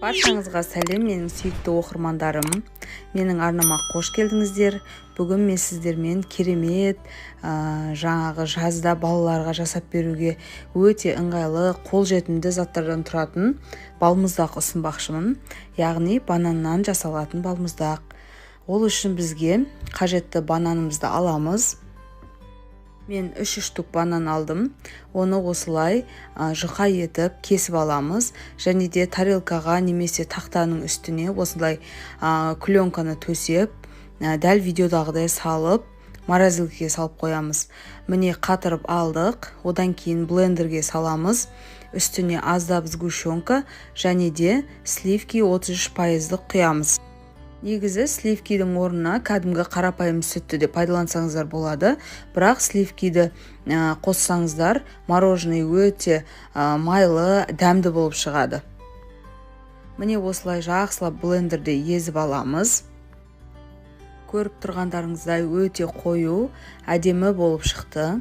Баршаңызға сәлем, менің сүйікті оқырмандарым. Менің арнама қош келдіңіздер. Бүгін мен сіздермен керемет жаңағы жазда балаларға жасап беруге өте ыңғайлы, қолжетімді заттардан тұратын балмұздақ ұсынбақшымын. Яғни бананнан жасалатын балмұздақ. Ол үшін бізге қажетті бананымызды аламыз. Мен 3 штук банан алдым. Оны осылай жұқа етіп кесіп аламыз. Және де тарелкаға немесе тақтаның үстіне осылай пленканы төсеп, дәл видеодағыдай салып, морозилкаға салып қоямыз. Міне қатырып алдық. Одан кейін блендерге саламыз. Үстіне аздап сгущенка және де сливки 33% құямыз. Негізі сливкидің орнына кәдімгі қарапайым сүтті де пайдалансаңыздар болады. Бірақ сливкиді қоссаңыздар, мороженое өте майлы, дәмді болып шығады. Міне осылай жақсылап блендерде езіп аламыз. Көріп тұрғандарыңыздай өте қою, әдемі болып шықты.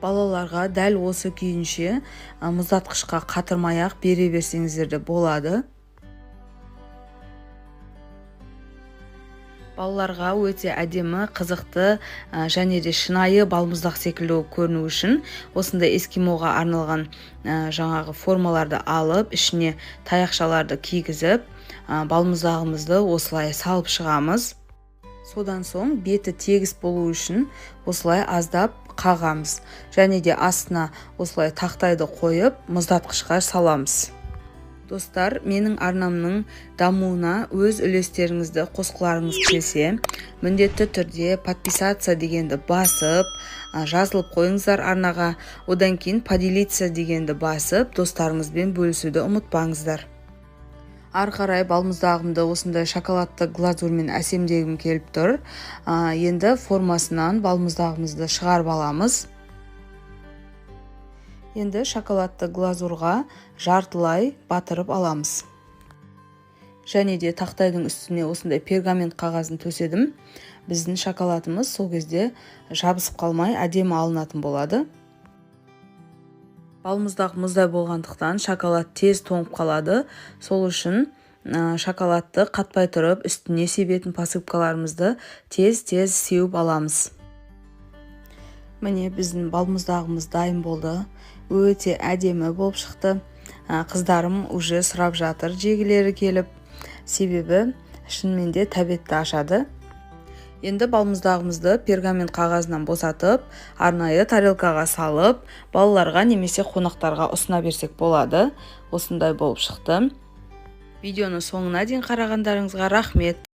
Балаларға дәл осы күйінше мұздатқышқа қатырмай-ақ бере берсеңіздер де болады. Балаларға өте әдемі, қызықты және де шынайы балмұздақ секілді көріну үшін осындай эскимоға арналған жаңағы формаларды алып, ішіне таяқшаларды кигізіп, балмұздағымызды осылай салып шығамыз. Содан соң беті тегіс болу үшін осылай аздап қағамыз. Және де астына осылай тақтайды қойып, мұздатқышқа саламыз. Достар, менің арнамның дамуына өз үлестеріңізді қосқыларыңыз келсе, міндетті түрде подписаться дегенді басып, жазылып қойыңыздар арнаға. Одан кейін поделиться дегенді басып, достарыңызбен бөлісуді ұмытпаңыздар. Ары қарай балмұздағымды осындай шоколадты глазурмен әсемдегім келіп тұр. Енді формасынан балмұздағымызды шығарып аламыз. Енді шоколадты глазурға жартылай батырып аламыз. Және де тақтайдың үстіне осындай пергамент қағазын төседім. Біздің шоколадымыз сол кезде жабысып қалмай әдемі алынатын болады. Балмұздақ мұздай болғандықтан шоколад тез тоңып қалады. Сол үшін шоколадты қатпай тұрып үстіне себетін посыпкаларымызды тез-тез сеуіп аламыз. Міне біздің балмұздағымыз дайын болды. Өте әдемі болып шықты. Қыздарым уже сұрап жатыр жегілері келіп. Себебі шынымен де тәбетті ашады. Енді балмұздағымызды пергамент қағазынан босатып, арнайы тарелкаға салып, балаларға немесе қонақтарға ұсына берсек болады. Осындай болып шықты. Видеоны соңына дейін қарағандарыңызға рахмет.